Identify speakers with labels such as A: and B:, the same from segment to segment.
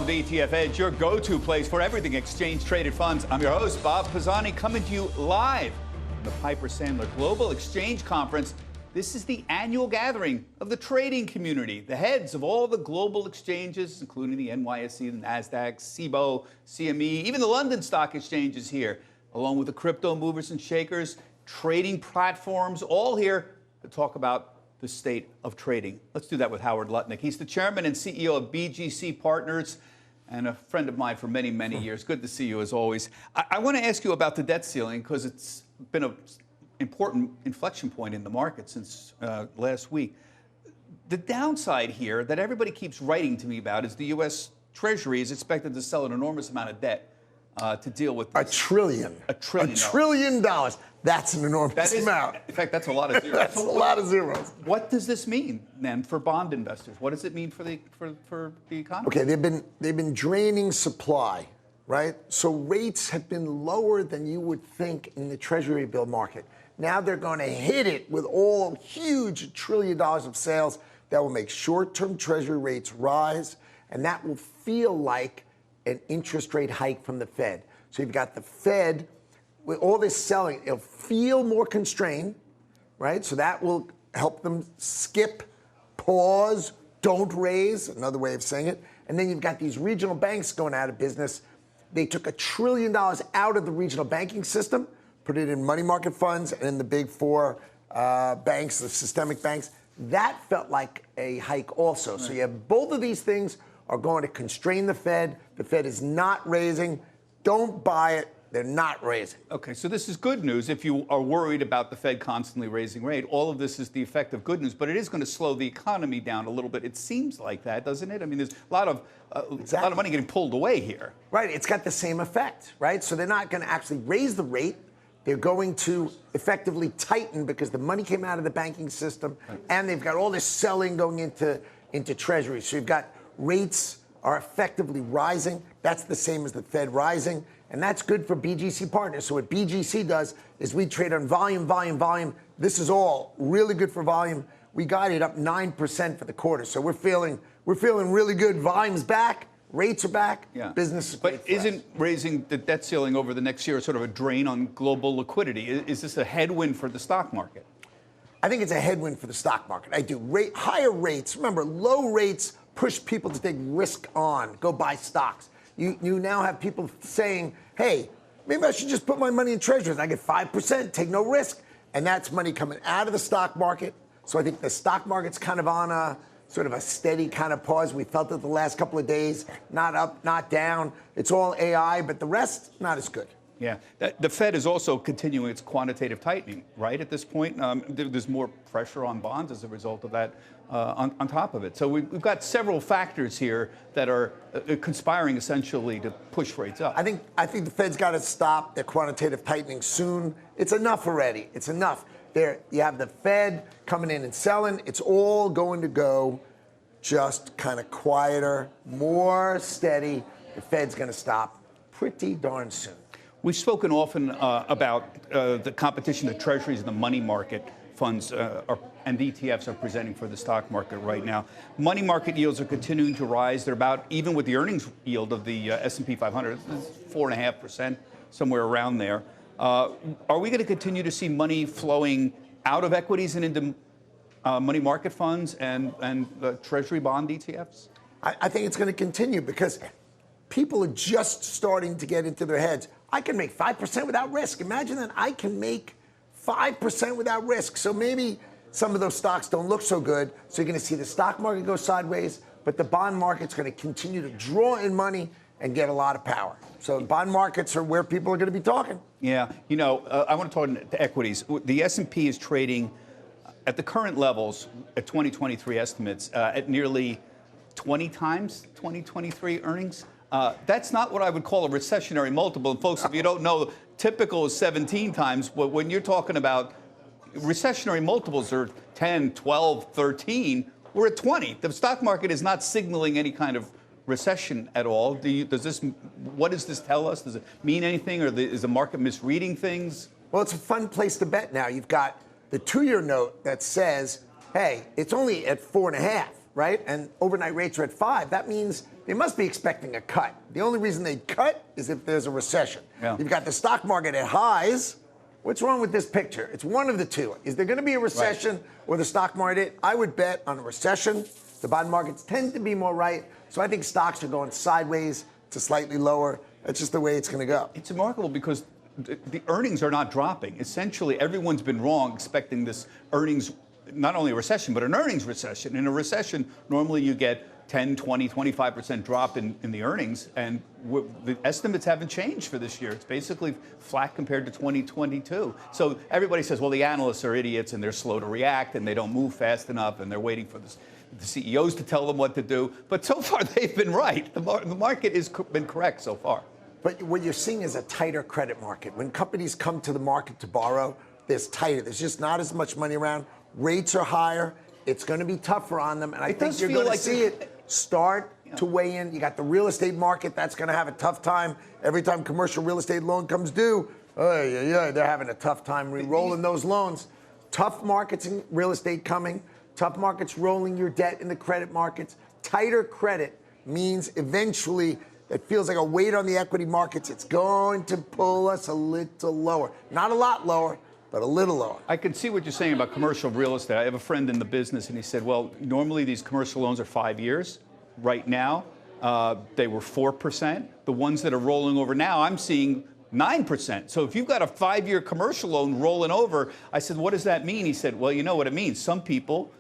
A: to ETF Edge, your go-to place for everything exchange-traded funds. I'm your host, Bob Pisani, coming to you live from the Piper Sandler Global Exchange Conference. This is the annual gathering of the trading community, the heads of all the global exchanges, including the NYSE, the NASDAQ, CBOE, CME, even the London Stock Exchange is here, along with the crypto movers and shakers, trading platforms, all here to talk about the state of trading. Let's do that with Howard Lutnick. He's the chairman and CEO of BGC Partners and a friend of mine for many, many years. Good to see you, as always. I want to ask you about the debt ceiling because it's been an important inflection point in the market since last week. The downside here that everybody keeps writing to me about is the U.S. Treasury is expected to sell an enormous amount of debt to deal with this.
B: $1 trillion. $1 trillion. That's an enormous amount.
A: In fact, that's a lot of zeros.
B: That's a lot of zeros.
A: What does this mean then for bond investors? What does it mean for the economy?
B: Okay, they've been draining supply, right? So rates have been lower than you would think in the Treasury bill market. Now they're going to hit it with all huge $1 trillion of sales that will make short-term Treasury rates rise, and that will feel like an interest rate hike from the Fed. So you've got the Fed with all this selling, it'll feel more constrained, right? So that will help them skip, pause, don't raise, another way of saying it. And then you've got these regional banks going out of business. They took $1 trillion out of the regional banking system, put it in money market funds and in the big four banks, the systemic banks. That felt like a hike also. Right. So you have both of these things are going to constrain the Fed. The Fed is not raising. Don't buy it. They're not raising.
A: Okay, so this is good news. If you are worried about the Fed constantly raising rate, all of this is the effect of good news, but it is going to slow the economy down a little bit. It seems like that, doesn't it? I mean, there's a lot of money getting pulled away here.
B: Right, it's got the same effect, right? So they're not going to actually raise the rate. They're going to effectively tighten because the money came out of the banking system, right, and they've got all this selling going into Treasury. So you've got rates are effectively rising. That's the same as the Fed rising. And that's good for BGC Partners. So what BGC does is we trade on volume, volume, volume. This is all really good for volume. We got it up 9% for the quarter. So we're feeling really good. Volume's back, rates are back,
A: yeah,
B: business is
A: great. But isn't raising the debt ceiling over the next year sort of a drain on global liquidity? Is this a headwind for the stock market?
B: I think it's a headwind for the stock market. I do. Higher rates, remember, low rates push people to take risk on, go buy stocks. You now have people saying, hey, maybe I should just put my money in treasuries. I get 5%, take no risk. And that's money coming out of the stock market. So I think the stock market's kind of on a sort of a steady kind of pause. We felt it the last couple of days, not up, not down. It's all AI, but the rest, not as good.
A: Yeah. The Fed is also continuing its quantitative tightening, right, at this point? There's more pressure on bonds as a result of that on top of it. So we've got several factors here that are conspiring essentially to push rates up.
B: I think the Fed's got to stop their quantitative tightening soon. It's enough already. It's enough. You have the Fed coming in and selling. It's all going to go just kind of quieter, more steady. The Fed's going to stop pretty darn soon.
A: We've spoken often about the competition that treasuries and the money market funds and the ETFs are presenting for the stock market right now. Money market yields are continuing to rise. They're about even with the earnings yield of the S&P 500, 4.5%, somewhere around there. Are we going to continue to see money flowing out of equities and into money market funds and treasury bond ETFs?
B: I think it's going to continue because people are just starting to get into their heads. I can make 5% without risk. Imagine that I can make 5% without risk. So maybe some of those stocks don't look so good. So you're going to see the stock market go sideways, but the bond market's going to continue to draw in money and get a lot of power. So bond markets are where people are going to be talking.
A: Yeah. You know, I want to talk to equities. The S&P is trading at the current levels at 2023 estimates at nearly 20 times 2023 earnings. That's not what I would call a recessionary multiple. And folks, if you don't know, typical is 17 times. But when you're talking about recessionary multiples are 10, 12, 13, we're at 20. The stock market is not signaling any kind of recession at all. What does this tell us? Does it mean anything, or is the market misreading things?
B: Well, it's a fun place to bet now. You've got the 2-year note that says, hey, it's only at 4.5, right? And overnight rates are at 5. That means they must be expecting a cut. The only reason they'd cut is if there's a recession.
A: Yeah.
B: You've got the stock market at highs. What's wrong with this picture? It's one of the two. Is there going to be a recession or the stock market? I would bet on a recession. The bond markets tend to be more right. So I think stocks are going sideways to slightly lower. That's just the way it's going to go.
A: It's remarkable because the earnings are not dropping. Essentially, everyone's been wrong expecting this earnings, not only a recession, but an earnings recession. In a recession, normally you get 10, 20, 25% drop in the earnings, and the estimates haven't changed for this year. It's basically flat compared to 2022. So everybody says, well, the analysts are idiots and they're slow to react and they don't move fast enough and they're waiting for the CEOs to tell them what to do. But so far, they've been right. The market has been correct so far.
B: But what you're seeing is a tighter credit market. When companies come to the market to borrow, there's tighter. There's just not as much money around. Rates are higher. It's going to be tougher on them. And I think you're going to see it start to weigh in. You got the real estate market. That's going to have a tough time. Every time commercial real estate loan comes due, they're having a tough time re-rolling those loans. Tough markets in real estate coming. Tough markets rolling your debt in the credit markets. Tighter credit means eventually it feels like a weight on the equity markets. It's going to pull us a little lower. Not a lot lower, but a little lower.
A: I can see what you're saying about commercial real estate. I have a friend in the business, and he said, well, normally these commercial loans are 5 years. Right now, they were 4%. The ones that are rolling over now, I'm seeing 9%. So if you've got a 5-year commercial loan rolling over, I said, what does that mean? He said, well, you know what it means. Some people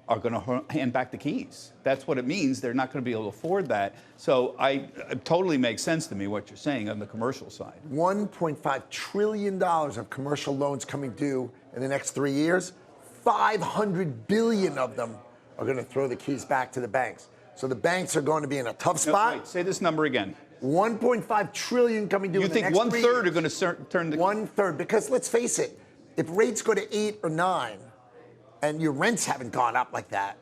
A: are going to hand back the keys. That's what it means. They're not going to be able to afford that. So it totally makes sense to me what you're saying on the commercial side.
B: $1.5 trillion of commercial loans coming due in the next 3 years. 500 billion of them are going to throw the keys back to the banks. So the banks are going to be in a tough spot.
A: Wait, say this number again.
B: 1.5 trillion coming due in the next 3 years.
A: You think one-third are going to turn the keys?
B: One-third, because let's face it, if rates go to 8 or 9, and your rents haven't gone up like that,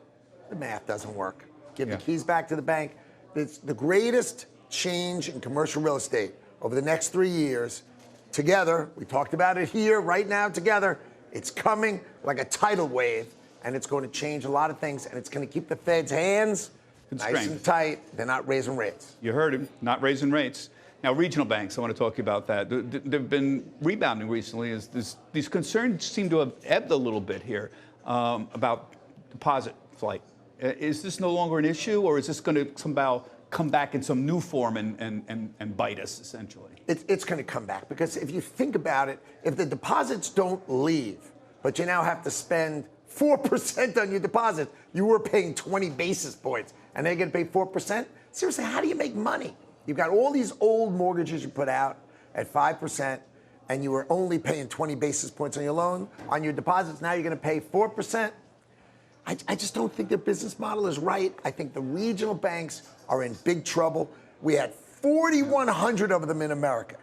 B: the math doesn't work. Give the keys back to the bank. It's the greatest change in commercial real estate over the next 3 years. Together, we talked about it here right now together. It's coming like a tidal wave, and it's going to change a lot of things, and it's going to keep the Fed's hands nice and tight. They're not raising rates.
A: You heard him, not raising rates. Now, regional banks, I want to talk to you about that. They've been rebounding recently. These concerns seem to have ebbed a little bit here. About deposit flight. Is this no longer an issue, or is this going to somehow come back in some new form and bite us, essentially?
B: It's going to come back, because if you think about it, if the deposits don't leave, but you now have to spend 4% on your deposit, you were paying 20 basis points, and they're going to pay 4%? Seriously, how do you make money? You've got all these old mortgages you put out at 5%. And you were only paying 20 basis points on your loan, on your deposits. Now you're going to pay 4%. I just don't think their business model is right. I think the regional banks are in big trouble. We had 4,100 of them in America.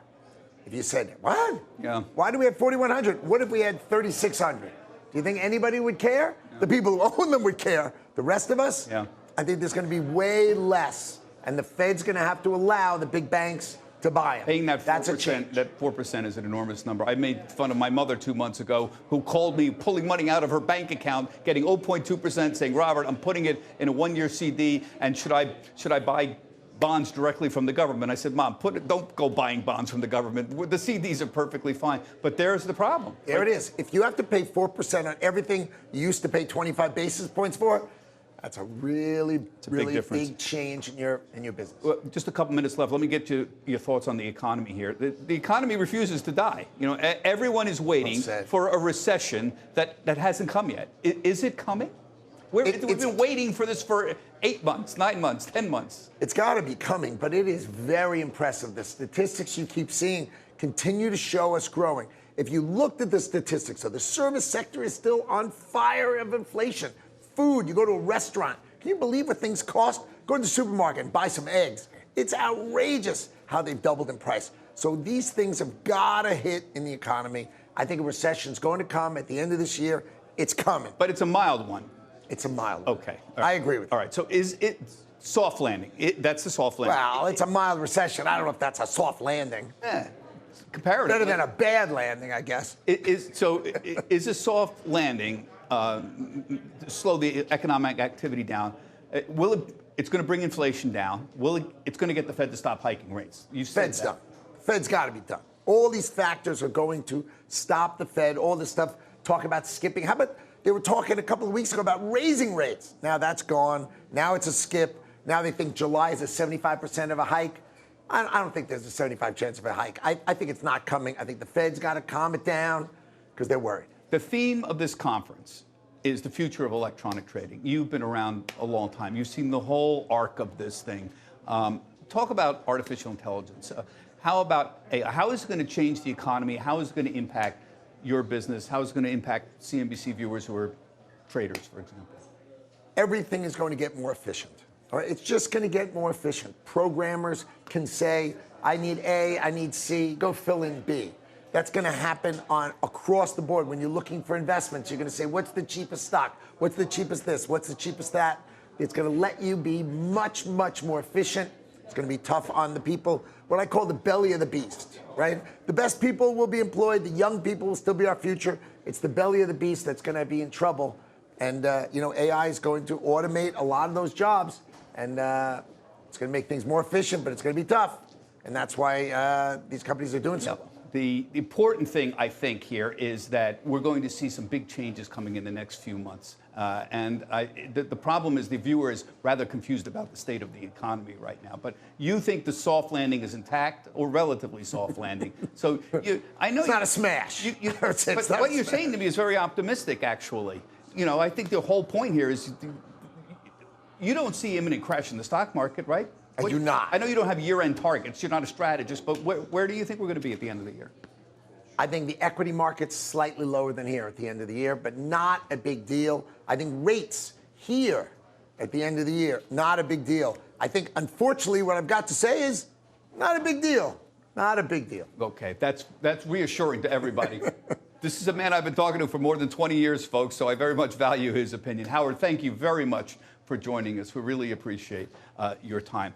B: If you said, what?
A: Yeah.
B: Why do we have 4,100? What if we had 3,600? Do you think anybody would care? Yeah. The people who own them would care. The rest of us?
A: Yeah.
B: I think there's going to be way less. And the Fed's going to have to allow the big banks to buy them.
A: Paying that 4%,
B: that's a change.
A: That 4% is an enormous number. I made fun of my mother 2 months ago, who called me pulling money out of her bank account, getting 0.2%, saying, Robert, I'm putting it in a 1-year CD, and should I buy bonds directly from the government? I said, Mom, don't go buying bonds from the government. The CDs are perfectly fine. But there's the problem.
B: There it is. If you have to pay 4% on everything you used to pay 25 basis points for, that's a really big change in your business.
A: Well, just a couple minutes left. Let me get to your thoughts on the economy here. The economy refuses to die. You know, everyone is waiting for a recession that hasn't come yet. Is it coming? We've been waiting for this for 8 months, 9 months, 10 months.
B: It's got to be coming, but it is very impressive. The statistics you keep seeing continue to show us growing. If you looked at the statistics, so the service sector is still on fire of inflation. Food, you go to a restaurant. Can you believe what things cost? Go to the supermarket and buy some eggs. It's outrageous how they've doubled in price. So these things have got to hit in the economy. I think a recession's going to come at the end of this year. It's coming.
A: But it's a mild one.
B: It's a mild one.
A: Okay.
B: Right. I agree with you.
A: All right. So is it soft landing? That's a soft landing.
B: Well, it's a mild recession. I don't know if that's a soft landing.
A: Comparatively.
B: Better than a bad landing, I guess.
A: Is a soft landing slow the economic activity down? Will it It's going to bring inflation down. It's going to get the Fed to stop hiking rates. You said
B: Fed's
A: that.
B: done. Fed's got to be done. All these factors are going to stop the Fed. All this stuff, talk about skipping. How about they were talking a couple of weeks ago about raising rates? Now that's gone. Now it's a skip. Now they think July is a 75% of a hike. I don't think there's a 75 chance of a hike. I think it's not coming. I think the Fed's got to calm it down because they're worried.
A: The theme of this conference is the future of electronic trading. You've been around a long time. You've seen the whole arc of this thing. Talk about artificial intelligence. How about AI? How is it going to change the economy? How is it going to impact your business? How is it going to impact CNBC viewers who are traders, for example?
B: Everything is going to get more efficient. All right? It's just going to get more efficient. Programmers can say, I need A, I need C, go fill in B. That's going to happen across the board. When you're looking for investments, you're going to say, what's the cheapest stock? What's the cheapest this? What's the cheapest that? It's going to let you be much, much more efficient. It's going to be tough on the people, what I call the belly of the beast, right? The best people will be employed. The young people will still be our future. It's the belly of the beast that's going to be in trouble. And, AI is going to automate a lot of those jobs. And it's going to make things more efficient, but it's going to be tough. And that's why these companies are doing so.
A: The important thing, I think, here is that we're going to see some big changes coming in the next few months. The problem is the viewer is rather confused about the state of the economy right now. But you think the soft landing is intact, or relatively soft landing. So I know
B: it's not a smash.
A: But what you're saying to me is very optimistic, actually. I think the whole point here is you don't see imminent crash in the stock market, right?
B: I do not.
A: I know you don't have year-end targets. You're not a strategist, but where do you think we're going to be at the end of the year?
B: I think the equity market's slightly lower than here at the end of the year, but not a big deal. I think rates here at the end of the year, not a big deal. I think, unfortunately, what I've got to say is not a big deal. Not a big deal.
A: Okay, that's reassuring to everybody. This is a man I've been talking to for more than 20 years, folks, so I very much value his opinion. Howard, thank you very much for joining us. We really appreciate your time.